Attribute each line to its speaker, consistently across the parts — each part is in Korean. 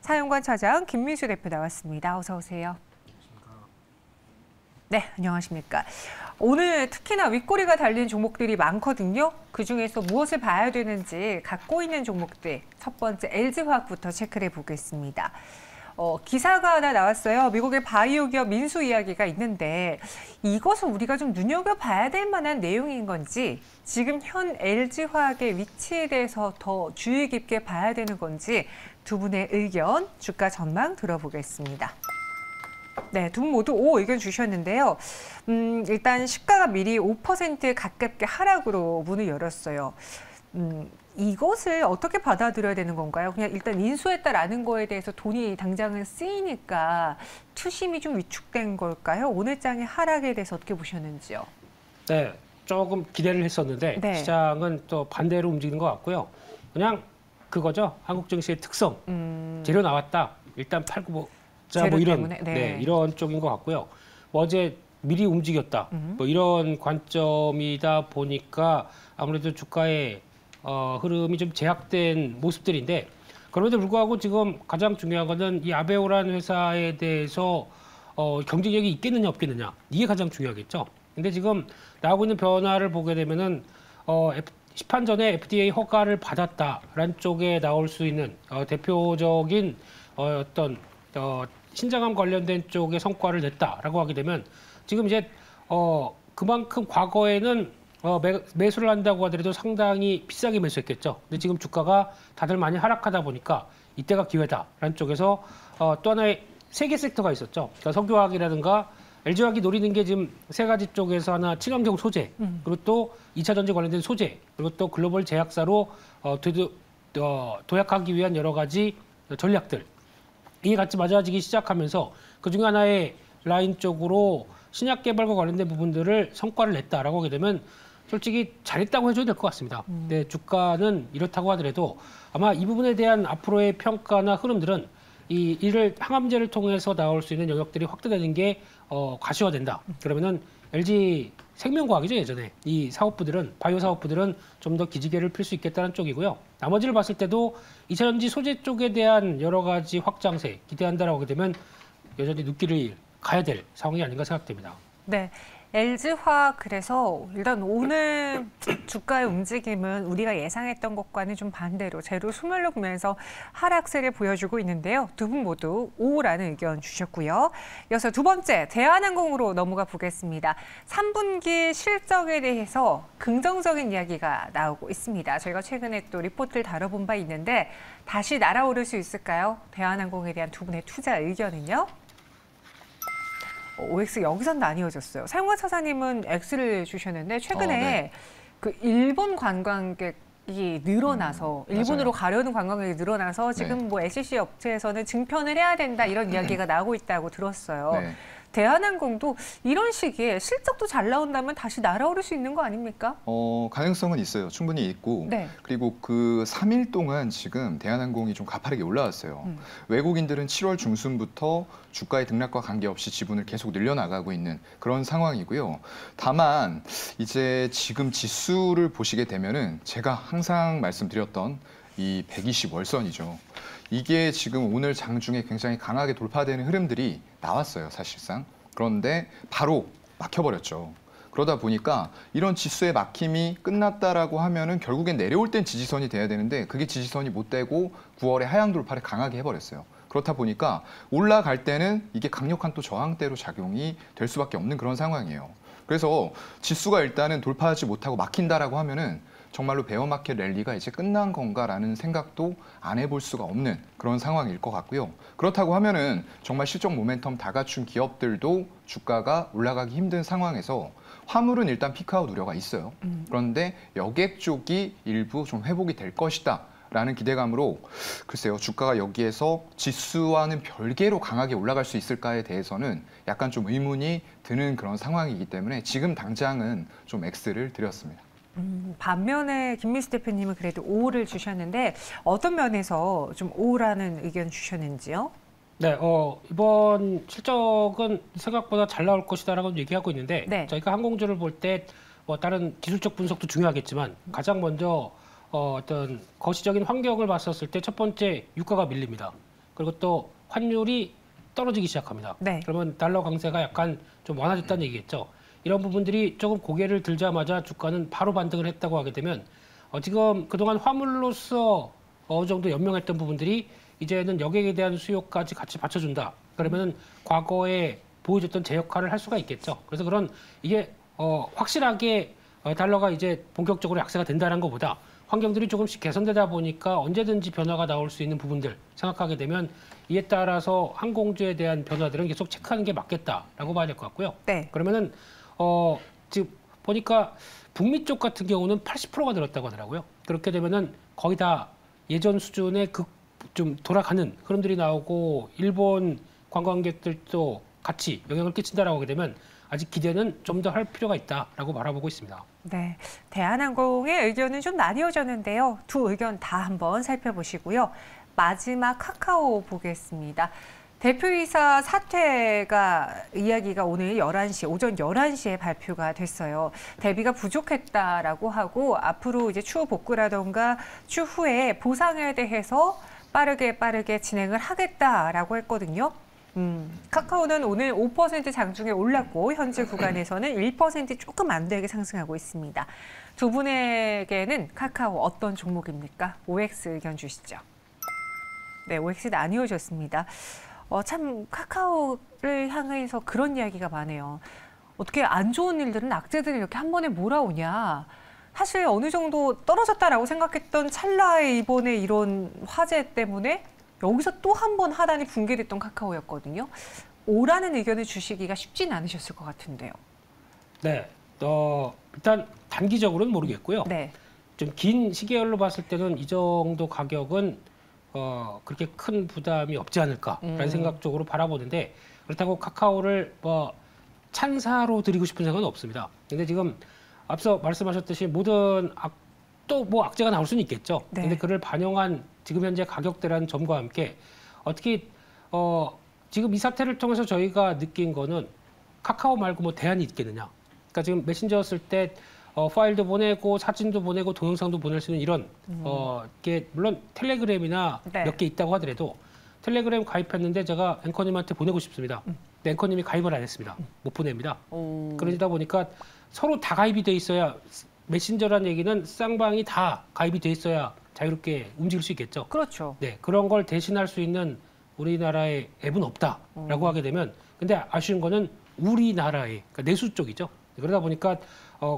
Speaker 1: 사연관 차장 김민수 대표 나왔습니다. 어서 오세요. 네, 안녕하십니까. 오늘 특히나 윗꼬리가 달린 종목들이 많거든요. 그중에서 무엇을 봐야 되는지 갖고 있는 종목들, 첫 번째 LG화학부터 체크를 해보겠습니다. 기사가 하나 나왔어요. 미국의 바이오 기업 민수 이야기가 있는데 이것은 우리가 좀 눈여겨봐야 될 만한 내용인 건지, 지금 현 LG화학의 위치에 대해서 더 주의 깊게 봐야 되는 건지 두 분의 의견, 주가 전망 들어보겠습니다. 네, 두 분 모두 O 의견 주셨는데요. 일단 시가가 미리 5% 가깝게 하락으로 문을 열었어요. 이것을 어떻게 받아들여야 되는 건가요? 그냥 일단 인수했다라는 거에 대해서 돈이 당장은 쓰이니까 투심이 좀 위축된 걸까요? 오늘 장의 하락에 대해서 어떻게 보셨는지요?
Speaker 2: 네, 조금 기대를 했었는데
Speaker 1: 네.
Speaker 2: 시장은 또 반대로 움직이는 것 같고요. 그냥 그거죠. 한국 증시의 특성. 재료 나왔다. 일단 팔고 보자. 뭐 이런 이런 쪽인 것 같고요. 어제 미리 움직였다. 뭐 이런 관점이다 보니까 아무래도 주가의 흐름이 좀 제약된 모습들인데, 그럼에도 불구하고 지금 가장 중요한 것은 이 아베오라는 회사에 대해서 경쟁력이 있겠느냐 없겠느냐, 이게 가장 중요하겠죠. 근데 지금 나오고 있는 변화를 보게 되면은 시판 전에 FDA 허가를 받았다라는 쪽에 나올 수 있는 대표적인 어떤 신장암 관련된 쪽의 성과를 냈다라고 하게 되면 지금 이제 그만큼 과거에는 매수를 한다고 하더라도 상당히 비싸게 매수했겠죠. 근데 지금 주가가 다들 많이 하락하다 보니까 이때가 기회다라는 쪽에서 또 하나의 세 개 섹터가 있었죠. 그러니까 석유화학이라든가 LG화학이 노리는 게 지금 세 가지 쪽에서 하나 친환경 소재, 그리고 또 2차 전지 관련된 소재, 그리고 또 글로벌 제약사로 도약하기 위한 여러 가지 전략들, 이게 같이 맞아지기 시작하면서 그중에 하나의 라인 쪽으로 신약 개발과 관련된 부분들을 성과를 냈다라고 하게 되면 솔직히 잘했다고 해줘야 될 것 같습니다. 근데 주가는 이렇다고 하더라도 아마 이 부분에 대한 앞으로의 평가나 흐름들은 이를 항암제를 통해서 나올 수 있는 영역들이 확대되는 게 가시화된다. 그러면은 LG 생명과학이죠, 예전에. 이 사업부들은, 바이오 사업부들은 좀 더 기지개를 필 수 있겠다는 쪽이고요. 나머지를 봤을 때도 2차 전지 소재 쪽에 대한 여러 가지 확장세 기대한다라고 하게 되면 여전히 눈길을 가야 될 상황이 아닌가 생각됩니다.
Speaker 1: 네. LG화학, 그래서 일단 오늘 주가의 움직임은 우리가 예상했던 것과는 좀 반대로 재료 소멸로 보면서 하락세를 보여주고 있는데요. 두 분 모두 O라는 의견 주셨고요. 이어서 두 번째, 대한항공으로 넘어가 보겠습니다. 3분기 실적에 대해서 긍정적인 이야기가 나오고 있습니다. 저희가 최근에 또 리포트를 다뤄본 바 있는데 다시 날아오를 수 있을까요? 대한항공에 대한 두 분의 투자 의견은요? OX 여기선 나뉘어졌어요. 사용관 차사님은 X를 주셨는데 최근에
Speaker 3: 네.
Speaker 1: 그 일본 관광객이 늘어나서 일본으로 가려는 관광객이 늘어나서 지금 뭐 SCC 업체에서는 증편을 해야 된다 이런 이야기가 나오고 있다고 들었어요.
Speaker 3: 네.
Speaker 1: 대한항공도 이런 시기에 실적도 잘 나온다면 다시 날아오를 수 있는 거 아닙니까?
Speaker 3: 가능성은 있어요. 충분히 있고.
Speaker 1: 네.
Speaker 3: 그리고 그 3일 동안 지금 대한항공이 좀 가파르게 올라왔어요. 외국인들은 7월 중순부터 주가의 등락과 관계없이 지분을 계속 늘려나가고 있는 그런 상황이고요. 다만 이제 지금 지수를 보시게 되면은 제가 항상 말씀드렸던 이 120 월선이죠. 이게 지금 오늘 장중에 굉장히 강하게 돌파되는 흐름들이 나왔어요, 사실상. 그런데 바로 막혀버렸죠. 그러다 보니까 이런 지수의 막힘이 끝났다라고 하면은 결국엔 내려올 땐 지지선이 돼야 되는데 그게 지지선이 못 되고 9월에 하향 돌파를 강하게 해버렸어요. 그렇다 보니까 올라갈 때는 이게 강력한 또 저항대로 작용이 될 수밖에 없는 그런 상황이에요. 그래서 지수가 일단은 돌파하지 못하고 막힌다라고 하면은 정말로 베어마켓 랠리가 이제 끝난 건가라는 생각도 안 해볼 수가 없는 그런 상황일 것 같고요. 그렇다고 하면은 정말 실적 모멘텀 다 갖춘 기업들도 주가가 올라가기 힘든 상황에서 화물은 일단 피크아웃 우려가 있어요. 그런데 여객 쪽이 일부 좀 회복이 될 것이다 라는 기대감으로 글쎄요, 주가가 여기에서 지수와는 별개로 강하게 올라갈 수 있을까에 대해서는 약간 좀 의문이 드는 그런 상황이기 때문에 지금 당장은 좀 X를 드렸습니다.
Speaker 1: 반면에 김민수 대표님은 그래도 O를 주셨는데 어떤 면에서 좀 O라는 의견 주셨는지요?
Speaker 2: 네, 이번 실적은 생각보다 잘 나올 것이다라고 얘기하고 있는데
Speaker 1: 네.
Speaker 2: 저희가 항공주를 볼 때 뭐 다른 기술적 분석도 중요하겠지만 가장 먼저 어떤 거시적인 환경을 봤었을 때 첫 번째 유가가 밀립니다. 그리고 또 환율이 떨어지기 시작합니다.
Speaker 1: 네.
Speaker 2: 그러면 달러 강세가 약간 좀 완화됐다는 얘기겠죠. 이런 부분들이 조금 고개를 들자마자 주가는 바로 반등을 했다고 하게 되면 지금 그동안 화물로서 어느 정도 연명했던 부분들이 이제는 여객에 대한 수요까지 같이 받쳐준다. 그러면은 과거에 보여줬던 제 역할을 할 수가 있겠죠. 그래서 그런 이게 확실하게 달러가 이제 본격적으로 약세가 된다는 것보다 환경들이 조금씩 개선되다 보니까 언제든지 변화가 나올 수 있는 부분들 생각하게 되면 이에 따라서 항공주에 대한 변화들은 계속 체크하는 게 맞겠다라고 봐야 될 것 같고요.
Speaker 1: 네.
Speaker 2: 그러면은 지금 보니까 북미 쪽 같은 경우는 80%가 늘었다고 하더라고요. 그렇게 되면은 거의 다 예전 수준의 좀 돌아가는 흐름들이 나오고 일본 관광객들도 같이 영향을 끼친다라고 하게 되면 아직 기대는 좀 더 할 필요가 있다라고 바라보고 있습니다.
Speaker 1: 네, 대한항공의 의견은 좀 나뉘어졌는데요. 두 의견 다 한번 살펴보시고요. 마지막 카카오 보겠습니다. 대표이사 사퇴가 이야기가 오늘 11시, 오전 11시에 발표가 됐어요. 대비가 부족했다라고 하고 앞으로 이제 추후 복구라던가 추후에 보상에 대해서 빠르게 진행을 하겠다라고 했거든요. 카카오는 오늘 5% 장중에 올랐고 현재 구간에서는 1% 조금 안 되게 상승하고 있습니다. 두 분에게는 카카오 어떤 종목입니까? OX 의견 주시죠. 네, OX 나뉘어졌습니다. 참 카카오를 향해서 그런 이야기가 많아요. 어떻게 안 좋은 일들은 악재들이 이렇게 한 번에 몰아오냐. 사실 어느 정도 떨어졌다라고 생각했던 찰나의 이번에 이런 화재 때문에 여기서 또 한 번 하단이 붕괴됐던 카카오였거든요. 오라는 의견을 주시기가 쉽진 않으셨을 것 같은데요.
Speaker 2: 네, 일단 단기적으로는 모르겠고요.
Speaker 1: 네.
Speaker 2: 좀 긴 시계열로 봤을 때는 이 정도 가격은 그렇게 큰 부담이 없지 않을까라는 생각 쪽으로 바라보는데 그렇다고 카카오를 찬사로 드리고 싶은 생각은 없습니다. 근데 지금 앞서 말씀하셨듯이 모든 또 악재가 나올 수는 있겠죠.
Speaker 1: 네.
Speaker 2: 근데 그를 반영한 지금 현재 가격대라는 점과 함께 어떻게 지금 이 사태를 통해서 저희가 느낀 거는 카카오 말고 뭐 대안이 있겠느냐. 그러니까 지금 메신저 쓸 때 파일도 보내고 사진도 보내고 동영상도 보낼 수 있는 이런 이게 물론 텔레그램이나
Speaker 1: 네.
Speaker 2: 몇 개 있다고 하더라도 텔레그램 가입했는데 제가 앵커님한테 보내고 싶습니다. 근데 앵커님이 가입을 안 했습니다. 못 보냅니다. 그러다 보니까 서로 다 가입이 돼 있어야 메신저라는 얘기는 쌍방이 다 가입이 돼 있어야 자유롭게 움직일 수 있겠죠.
Speaker 1: 그렇죠.
Speaker 2: 네, 그런 걸 대신할 수 있는 우리나라의 앱은 없다라고 하게 되면 근데 아쉬운 거는 우리나라의 그러니까 내수 쪽이죠. 그러다 보니까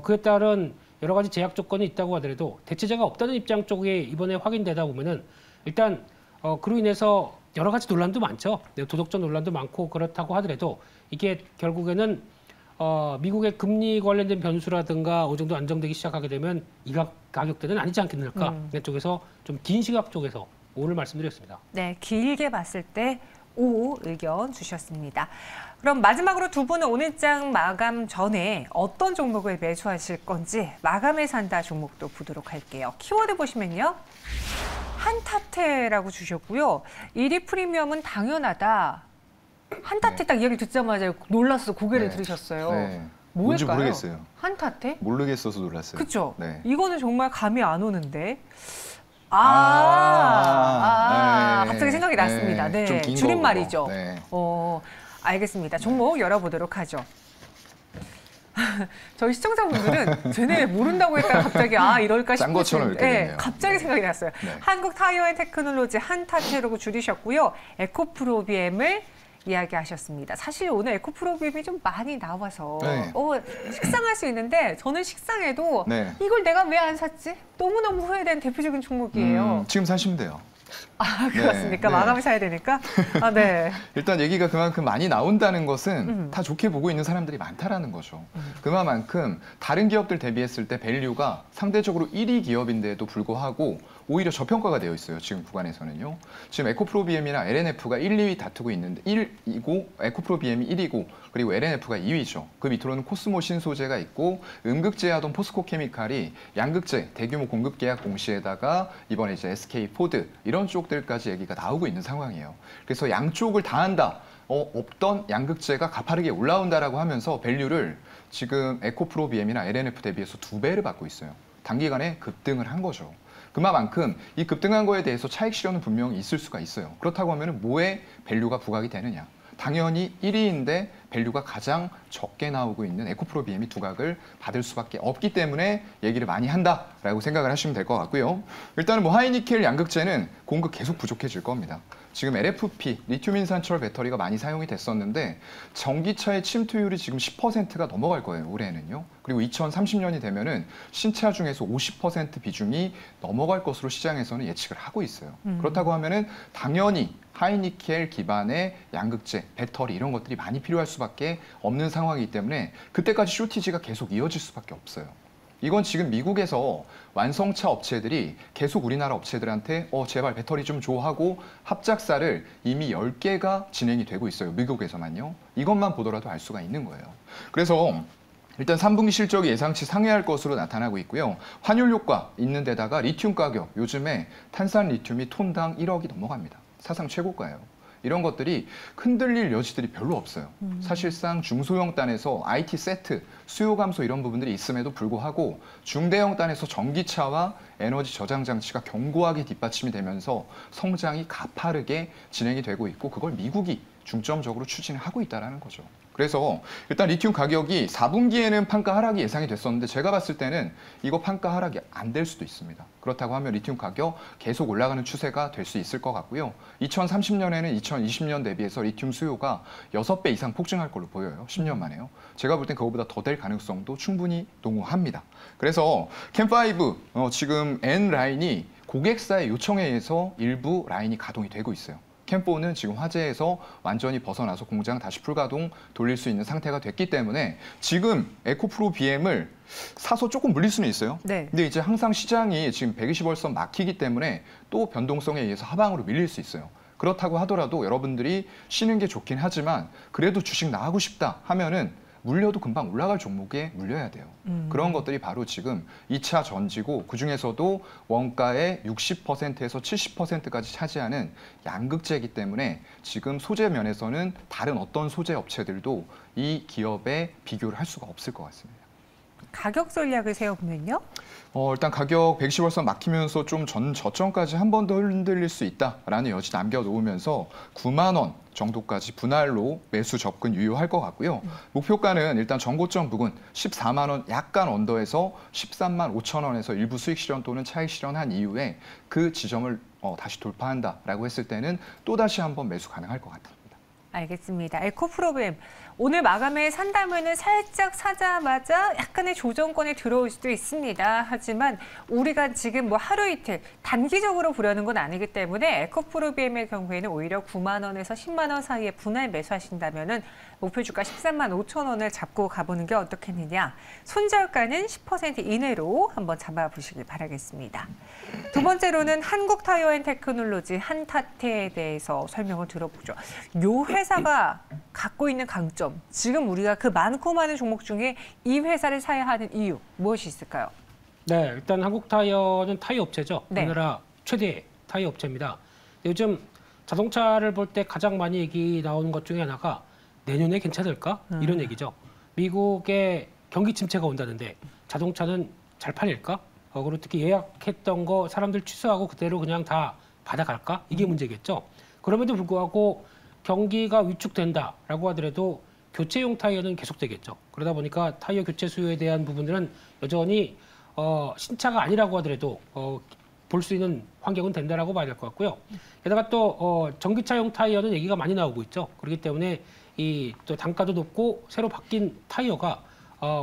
Speaker 2: 그에 따른 여러 가지 제약 조건이 있다고 하더라도 대체제가 없다는 입장 쪽에 이번에 확인되다 보면은 일단 그로 인해서 여러 가지 논란도 많죠. 도덕적 논란도 많고 그렇다고 하더라도 이게 결국에는 미국의 금리 관련된 변수라든가 어느 정도 안정되기 시작하게 되면 이 가격대는 아니지 않겠는가 그 쪽에서 좀 긴 시각 쪽에서 오늘 말씀드렸습니다.
Speaker 1: 네, 길게 봤을 때 O 의견 주셨습니다. 그럼 마지막으로 두 분은 오늘 장 마감 전에 어떤 종목을 매수하실 건지 마감에 산다 종목도 보도록 할게요. 키워드 보시면요. 한타테라고 주셨고요. 1위 프리미엄은 당연하다. 한타테 딱 이야기 듣자마자 놀라서 고개를 들으셨어요.
Speaker 3: 네.
Speaker 1: 뭘까요?
Speaker 3: 뭔지 모르겠어요.
Speaker 1: 한타테?
Speaker 3: 모르겠어서 놀랐어요.
Speaker 1: 그렇죠.
Speaker 3: 네.
Speaker 1: 이거는 정말 감이 안 오는데.
Speaker 3: 네.
Speaker 1: 갑자기 생각이 났습니다. 네,
Speaker 3: 좀긴
Speaker 1: 줄임말이죠.
Speaker 3: 거고. 네.
Speaker 1: 알겠습니다. 종목 열어보도록 하죠. 저희 시청자분들은 쟤네 모른다고 했다가 갑자기 이럴까
Speaker 3: 짠 것처럼
Speaker 1: 싶으신
Speaker 3: 이렇게 됐네요.
Speaker 1: 갑자기 생각이 났어요.
Speaker 3: 네.
Speaker 1: 한국타이어앤테크놀로지 한타테라고 줄이셨고요. 에코프로비엠을 이야기하셨습니다. 사실 오늘 에코프로비엠이 좀 많이 나와서
Speaker 3: 네.
Speaker 1: 식상할 수 있는데 저는 식상해도
Speaker 3: 네.
Speaker 1: 이걸 내가 왜 안 샀지? 너무너무 후회된 대표적인 종목이에요.
Speaker 3: 지금 사시면 돼요.
Speaker 1: 그렇습니까?
Speaker 3: 네.
Speaker 1: 마감을 사야 되니까? 네.
Speaker 3: 일단 얘기가 그만큼 많이 나온다는 것은 다 좋게 보고 있는 사람들이 많다라는 거죠. 그만큼 다른 기업들 대비했을 때 밸류가 상대적으로 1위 기업인데도 불구하고 오히려 저평가가 되어 있어요. 지금 구간에서는요. 지금 에코프로비엠이랑 LNF가 1, 2위 다투고 있는데 1위고 에코프로비엠이 1위고 그리고 LNF가 2위죠. 그 밑으로는 코스모 신소재가 있고 음극재하던 포스코케미칼이 양극재 대규모 공급 계약 공시에다가 이번에 이제 SK포드 이런 쪽들까지 얘기가 나오고 있는 상황이에요. 그래서 양쪽을 다 한다. 없던 양극재가 가파르게 올라온다라고 하면서 밸류를 지금 에코프로비엠이나 LNF 대비해서 2배를 받고 있어요. 단기간에 급등을 한 거죠. 그만큼 이 급등한 거에 대해서 차익 실현은 분명히 있을 수가 있어요. 그렇다고 하면 뭐에 밸류가 부각이 되느냐? 당연히 1위인데 밸류가 가장 적게 나오고 있는 에코프로 BM이 두각을 받을 수밖에 없기 때문에 얘기를 많이 한다라고 생각을 하시면 될 것 같고요. 일단은 뭐 하이니켈 양극재는 공급 계속 부족해질 겁니다. 지금 LFP, 리튬 인산철 배터리가 많이 사용이 됐었는데 전기차의 침투율이 지금 10%가 넘어갈 거예요, 올해는요. 그리고 2030년이 되면은 신차 중에서 50% 비중이 넘어갈 것으로 시장에서는 예측을 하고 있어요. 그렇다고 하면은 당연히 하이니켈 기반의 양극재, 배터리 이런 것들이 많이 필요할 수밖에 없는 상황이기 때문에 그때까지 쇼티지가 계속 이어질 수밖에 없어요. 이건 지금 미국에서 완성차 업체들이 계속 우리나라 업체들한테 제발 배터리 좀 줘 하고 합작사를 이미 10개가 진행이 되고 있어요. 미국에서만요. 이것만 보더라도 알 수가 있는 거예요. 그래서 일단 3분기 실적이 예상치 상회할 것으로 나타나고 있고요. 환율 효과 있는 데다가 리튬 가격, 요즘에 탄산 리튬이 톤당 1억이 넘어갑니다. 사상 최고가예요. 이런 것들이 흔들릴 여지들이 별로 없어요. 사실상 중소형 단에서 IT 세트, 수요 감소 이런 부분들이 있음에도 불구하고 중대형 단에서 전기차와 에너지 저장 장치가 견고하게 뒷받침이 되면서 성장이 가파르게 진행이 되고 있고 그걸 미국이 중점적으로 추진을 하고 있다는 거죠. 그래서 일단 리튬 가격이 4분기에는 판가 하락이 예상이 됐었는데 제가 봤을 때는 이거 판가 하락이 안 될 수도 있습니다. 그렇다고 하면 리튬 가격 계속 올라가는 추세가 될 수 있을 것 같고요. 2030년에는 2020년 대비해서 리튬 수요가 6배 이상 폭증할 걸로 보여요. 10년 만에요. 제가 볼 땐 그거보다 더 될 가능성도 충분히 농후합니다. 그래서 캠5 지금 N 라인이 고객사의 요청에 의해서 일부 라인이 가동이 되고 있어요. 캠4는 지금 화재에서 완전히 벗어나서 공장 다시 풀가동 돌릴 수 있는 상태가 됐기 때문에 지금 에코프로 BM을 사서 조금 물릴 수는 있어요. 네. 근데 이제 항상 시장이 지금 120월선 막히기 때문에 또 변동성에 의해서 하방으로 밀릴 수 있어요. 그렇다고 하더라도 여러분들이 쉬는 게 좋긴 하지만 그래도 주식 나가고 싶다 하면은 물려도 금방 올라갈 종목에 물려야 돼요. 그런 것들이 바로 지금 2차 전지고 그중에서도 원가의 60%에서 70%까지 차지하는 양극재이기 때문에 지금 소재 면에서는 다른 어떤 소재 업체들도 이 기업에 비교를 할 수가 없을 것 같습니다.
Speaker 1: 가격 전략을 세워보면요?
Speaker 3: 일단 가격 110월선 막히면서 좀 저점까지 한 번 더 흔들릴 수 있다라는 여지 남겨놓으면서 9만 원 정도까지 분할로 매수 접근 유효할 것 같고요. 목표가는 일단 전고점 부근 14만 원 약간 언더에서 13만 5천 원에서 일부 수익 실현 또는 차익 실현한 이후에 그 지점을 다시 돌파한다라고 했을 때는 또다시 한번 매수 가능할 것 같아요.
Speaker 1: 알겠습니다. 에코프로빔 오늘 마감에 산다면은 살짝 사자마자 약간의 조정권에 들어올 수도 있습니다. 하지만 우리가 지금 뭐 하루 이틀 단기적으로 보려는 건 아니기 때문에 에코프로빔의 경우에는 오히려 9만 원에서 10만 원 사이에 분할 매수하신다면은 목표 주가 13만 5천 원을 잡고 가보는 게 어떻겠느냐. 손절가는 10% 이내로 한번 잡아보시길 바라겠습니다. 두 번째로는 한국타이어앤테크놀로지 한타테에 대해서 설명을 들어보죠. 요 회사가 갖고 있는 강점, 지금 우리가 그 많고 많은 종목 중에 이 회사를 사야 하는 이유 무엇이 있을까요?
Speaker 2: 네, 일단 한국타이어는 타이어 업체죠.
Speaker 1: 네.
Speaker 2: 우리나라 최대 타이어 업체입니다. 요즘 자동차를 볼 때 가장 많이 얘기 나오는 것 중에 하나가 내년에 괜찮을까? 이런 얘기죠. 미국에 경기 침체가 온다는데 자동차는 잘 팔릴까? 그리고 특히 예약했던 거 사람들 취소하고 그대로 그냥 다 받아갈까? 이게 문제겠죠. 그럼에도 불구하고 경기가 위축된다라고 하더라도 교체용 타이어는 계속되겠죠. 그러다 보니까 타이어 교체 수요에 대한 부분들은 여전히 신차가 아니라고 하더라도 볼 수 있는 환경은 된다라고 봐야 될 것 같고요. 게다가 또 전기차용 타이어는 얘기가 많이 나오고 있죠. 그렇기 때문에 이 또 단가도 높고 새로 바뀐 타이어가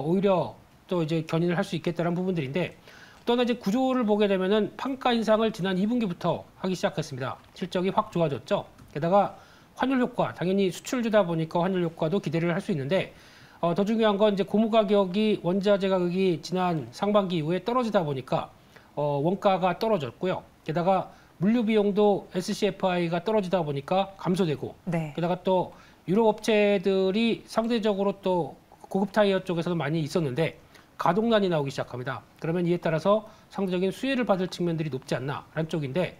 Speaker 2: 오히려 또 이제 견인을 할 수 있겠다는 부분들인데 또 하나 이제 구조를 보게 되면은 판가 인상을 지난 2분기부터 하기 시작했습니다. 실적이 확 좋아졌죠. 게다가 환율 효과, 당연히 수출주다 보니까 환율 효과도 기대를 할 수 있는데 더 중요한 건 이제 고무 가격이 원자재 가격이 지난 상반기 이후에 떨어지다 보니까 원가가 떨어졌고요. 게다가 물류 비용도 SCFI가 떨어지다 보니까 감소되고
Speaker 1: 네.
Speaker 2: 게다가 또 유럽 업체들이 상대적으로 또 고급 타이어 쪽에서도 많이 있었는데 가동난이 나오기 시작합니다. 그러면 이에 따라서 상대적인 수혜를 받을 측면들이 높지 않나라는 쪽인데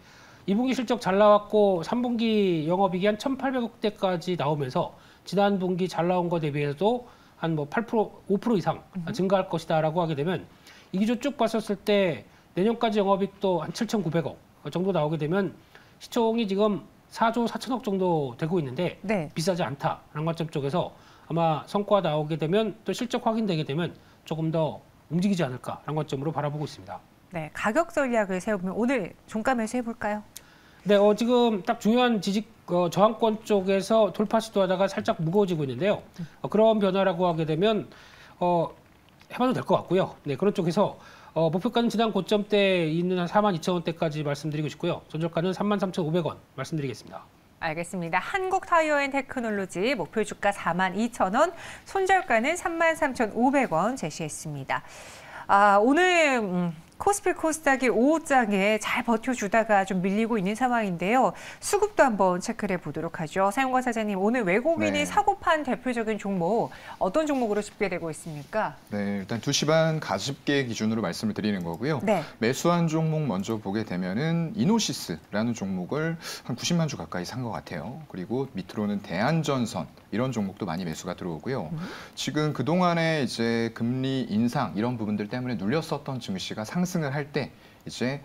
Speaker 2: 2분기 실적 잘 나왔고 3분기 영업이익이 한 1,800억대까지 나오면서 지난 분기 잘 나온 거 대비해서도 한 뭐 8%, 5% 이상 증가할 것이다라고 하게 되면 이 기조 쭉 봤었을 때 내년까지 영업이익 또 한 7,900억 정도 나오게 되면 시총이 지금 4조 4천억 정도 되고 있는데
Speaker 1: 네.
Speaker 2: 비싸지 않다라는 관점 쪽에서 아마 성과 나오게 되면 또 실적 확인되게 되면 조금 더 움직이지 않을까라는 관점으로 바라보고 있습니다.
Speaker 1: 네, 가격 전략을 세우면 오늘 종가 매수해볼까요?
Speaker 2: 네, 지금 딱 중요한 저항권 쪽에서 돌파 시도하다가 살짝 무거워지고 있는데요. 그런 변화라고 하게 되면 해봐도 될 것 같고요. 네, 그런 쪽에서 목표가는 지난 고점대 있는 한 42,000원대까지 말씀드리고 싶고요. 전저가는 33,500원 말씀드리겠습니다.
Speaker 1: 알겠습니다. 한국타이어앤테크놀로지 목표 주가 42,000원, 손절가는 33,500원 제시했습니다. 오늘 코스피 코스닥이 5호장에 잘 버텨주다가 좀 밀리고 있는 상황인데요. 수급도 한번 체크를 해보도록 하죠. 사용과 사장님, 오늘 외국인이 사고판 대표적인 종목 어떤 종목으로 집계되고 있습니까?
Speaker 3: 네, 일단 2시 반 가집계 기준으로 말씀을 드리는 거고요.
Speaker 1: 네.
Speaker 3: 매수한 종목 먼저 보게 되면은 이노시스라는 종목을 한 90만 주 가까이 산 것 같아요. 그리고 밑으로는 대한전선 이런 종목도 많이 매수가 들어오고요. 지금 그동안에 이제 금리 인상 이런 부분들 때문에 눌렸었던 증시가 상승을 할 때 이제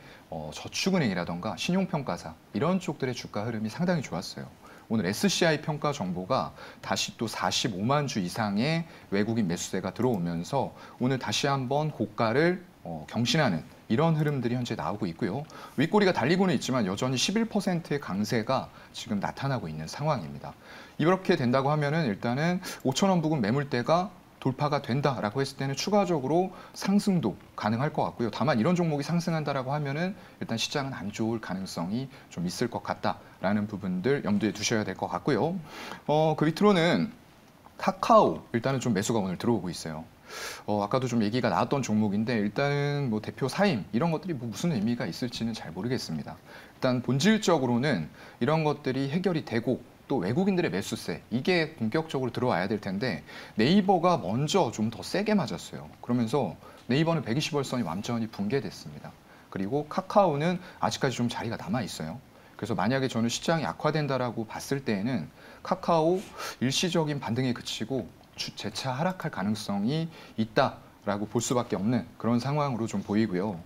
Speaker 3: 저축은행이라던가 신용평가사 이런 쪽들의 주가 흐름이 상당히 좋았어요. 오늘 SCI 평가 정보가 다시 또 45만 주 이상의 외국인 매수세가 들어오면서 오늘 다시 한번 고가를 경신하는 이런 흐름들이 현재 나오고 있고요. 윗꼬리가 달리고는 있지만 여전히 11%의 강세가 지금 나타나고 있는 상황입니다. 이렇게 된다고 하면은 일단은 5,000원 부근 매물대가 돌파가 된다라고 했을 때는 추가적으로 상승도 가능할 것 같고요. 다만 이런 종목이 상승한다라고 하면은 일단 시장은 안 좋을 가능성이 좀 있을 것 같다라는 부분들 염두에 두셔야 될 것 같고요. 그 밑으로는 카카오 일단은 좀 매수가 오늘 들어오고 있어요. 아까도 좀 얘기가 나왔던 종목인데 일단은 뭐 대표 사임 이런 것들이 뭐 무슨 의미가 있을지는 잘 모르겠습니다. 일단 본질적으로는 이런 것들이 해결이 되고 또 외국인들의 매수세 이게 본격적으로 들어와야 될 텐데 네이버가 먼저 좀 더 세게 맞았어요. 그러면서 네이버는 120월선이 완전히 붕괴됐습니다. 그리고 카카오는 아직까지 좀 자리가 남아 있어요. 그래서 만약에 저는 시장이 악화된다라고 봤을 때에는 카카오 일시적인 반등에 그치고 재차 하락할 가능성이 있다라고 볼 수밖에 없는 그런 상황으로 좀 보이고요.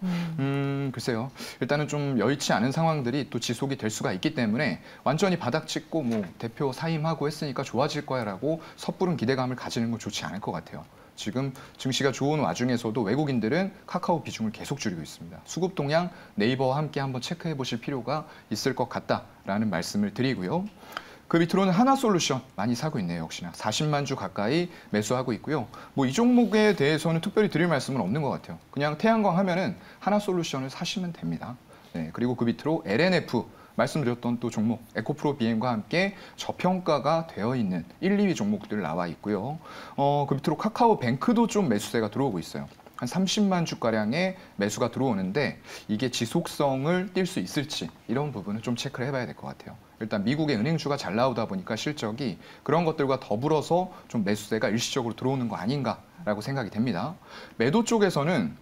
Speaker 3: 글쎄요. 일단은 좀 여의치 않은 상황들이 또 지속이 될 수가 있기 때문에 완전히 바닥 찍고 뭐 대표 사임하고 했으니까 좋아질 거야라고 섣부른 기대감을 가지는 건 좋지 않을 것 같아요. 지금 증시가 좋은 와중에서도 외국인들은 카카오 비중을 계속 줄이고 있습니다. 수급 동향 네이버와 함께 한번 체크해 보실 필요가 있을 것 같다라는 말씀을 드리고요. 그 밑으로는 하나솔루션 많이 사고 있네요. 역시나 40만 주 가까이 매수하고 있고요. 뭐 이 종목에 대해서는 특별히 드릴 말씀은 없는 것 같아요. 그냥 태양광 하면은 하나솔루션을 사시면 됩니다. 네, 그리고 그 밑으로 LNF 말씀드렸던 또 종목 에코프로 BM과 함께 저평가가 되어 있는 1, 2위 종목들 나와 있고요. 그 밑으로 카카오뱅크도 좀 매수세가 들어오고 있어요. 한 30만 주가량의 매수가 들어오는데 이게 지속성을 띌 수 있을지 이런 부분은 좀 체크를 해봐야 될 것 같아요. 일단 미국의 은행주가 잘 나오다 보니까 실적이 그런 것들과 더불어서 좀 매수세가 일시적으로 들어오는 거 아닌가라고 생각이 됩니다. 매도 쪽에서는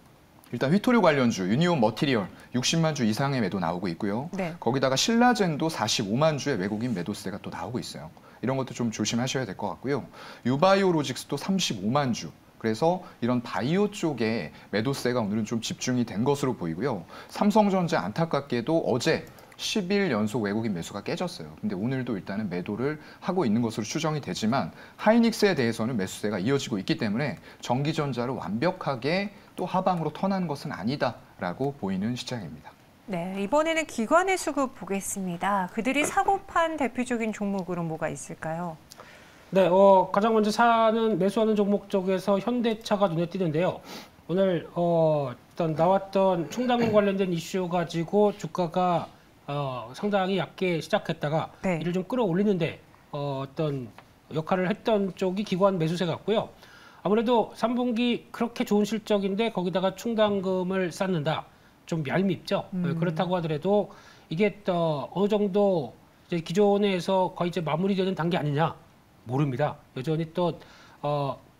Speaker 3: 일단 휘토류 관련주, 유니온 머티리얼 60만 주 이상의 매도 나오고 있고요.
Speaker 1: 네.
Speaker 3: 거기다가 신라젠도 45만 주의 외국인 매도세가 또 나오고 있어요. 이런 것도 좀 조심하셔야 될 것 같고요. 유바이오로직스도 35만 주. 그래서 이런 바이오 쪽에 매도세가 오늘은 좀 집중이 된 것으로 보이고요. 삼성전자 안타깝게도 어제 10일 연속 외국인 매수가 깨졌어요. 근데 오늘도 일단은 매도를 하고 있는 것으로 추정이 되지만 하이닉스에 대해서는 매수세가 이어지고 있기 때문에 전기전자를 완벽하게 또 하방으로 턴한 것은 아니다라고 보이는 시장입니다.
Speaker 1: 네, 이번에는 기관의 수급 보겠습니다. 그들이 사고판 대표적인 종목으로 뭐가 있을까요?
Speaker 2: 네, 가장 먼저 매수하는 종목 쪽에서 현대차가 눈에 띄는데요. 오늘 일단 나왔던 충당금 관련된 이슈 가지고 주가가 상당히 얕게 시작했다가
Speaker 1: 네.
Speaker 2: 이를 좀 끌어올리는데 어떤 역할을 했던 쪽이 기관 매수세 같고요. 아무래도 3분기 그렇게 좋은 실적인데 거기다가 충당금을 쌓는다. 좀 얄밉죠. 그렇다고 하더라도 이게 어느 정도 이제 기존에서 거의 이제 마무리되는 단계 아니냐 모릅니다. 여전히 또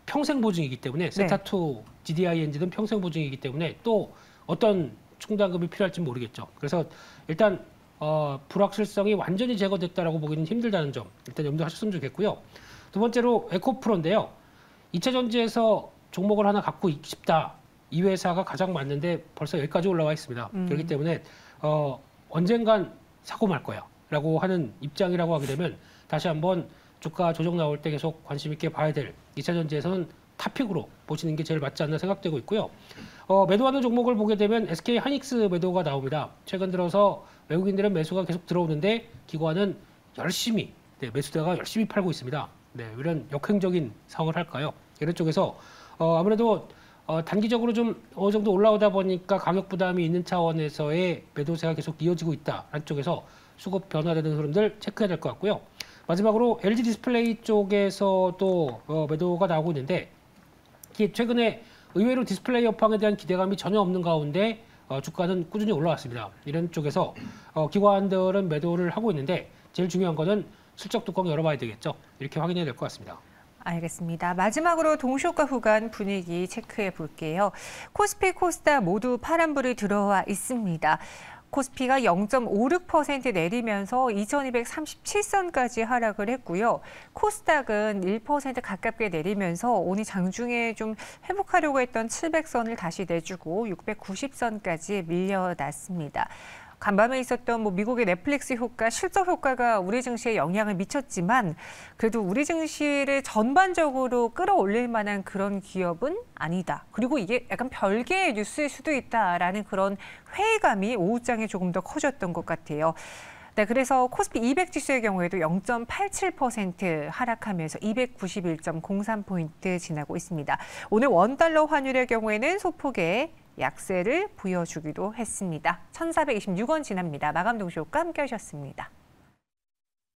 Speaker 2: 평생 보증이기 때문에 세타2 GDI 엔진은 평생 보증이기 때문에 또 어떤 충당금이 필요할지 모르겠죠. 그래서 일단 불확실성이 완전히 제거됐다라고 보기는 힘들다는 점 일단 염두하셨으면 좋겠고요. 두 번째로 에코프로인데요. 2차 전지에서 종목을 하나 갖고 싶다. 이 회사가 가장 많은데 벌써 여기까지 올라와 있습니다. 그렇기 때문에 언젠간 사고 말 거야 라고 하는 입장이라고 하게 되면 다시 한번 주가 조정 나올 때 계속 관심 있게 봐야 될 2차 전지에서는 탑픽으로 보시는 게 제일 맞지 않나 생각되고 있고요. 매도하는 종목을 보게 되면 SK 하이닉스 매도가 나옵니다. 최근 들어서 외국인들은 매수가 계속 들어오는데 기관은 열심히 매수대가 열심히 팔고 있습니다. 이런 역행적인 상황을 할까요? 이런 쪽에서 아무래도 단기적으로 좀 어느 정도 올라오다 보니까 가격 부담이 있는 차원에서의 매도세가 계속 이어지고 있다. 한쪽에서 수급 변화되는 흐름들 체크해야 될 것 같고요. 마지막으로 LG 디스플레이 쪽에서도 매도가 나오고 있는데 최근에 의외로 디스플레이 업황에 대한 기대감이 전혀 없는 가운데 주가는 꾸준히 올라왔습니다. 이런 쪽에서 기관들은 매도를 하고 있는데 제일 중요한 거는 실적 뚜껑 열어봐야 되겠죠. 이렇게 확인해야 될 것 같습니다.
Speaker 1: 알겠습니다. 마지막으로 동시효과 구간 분위기 체크해 볼게요. 코스피, 코스닥 모두 파란불이 들어와 있습니다. 코스피가 0.56% 내리면서 2237선까지 하락을 했고요. 코스닥은 1% 가깝게 내리면서 오늘 장중에 좀 회복하려고 했던 700선을 다시 내주고 690선까지 밀려났습니다. 간밤에 있었던 미국의 넷플릭스 효과, 실적 효과가 우리 증시에 영향을 미쳤지만 그래도 우리 증시를 전반적으로 끌어올릴 만한 그런 기업은 아니다. 그리고 이게 약간 별개의 뉴스일 수도 있다라는 그런 회의감이 오후장에 조금 더 커졌던 것 같아요. 네, 그래서 코스피 200 지수의 경우에도 0.87% 하락하면서 291.03포인트 지나고 있습니다. 오늘 원달러 환율의 경우에는 소폭의 약세를 보여주기도 했습니다. 1,426원 지납니다. 마감 동시효과 함께 하셨습니다.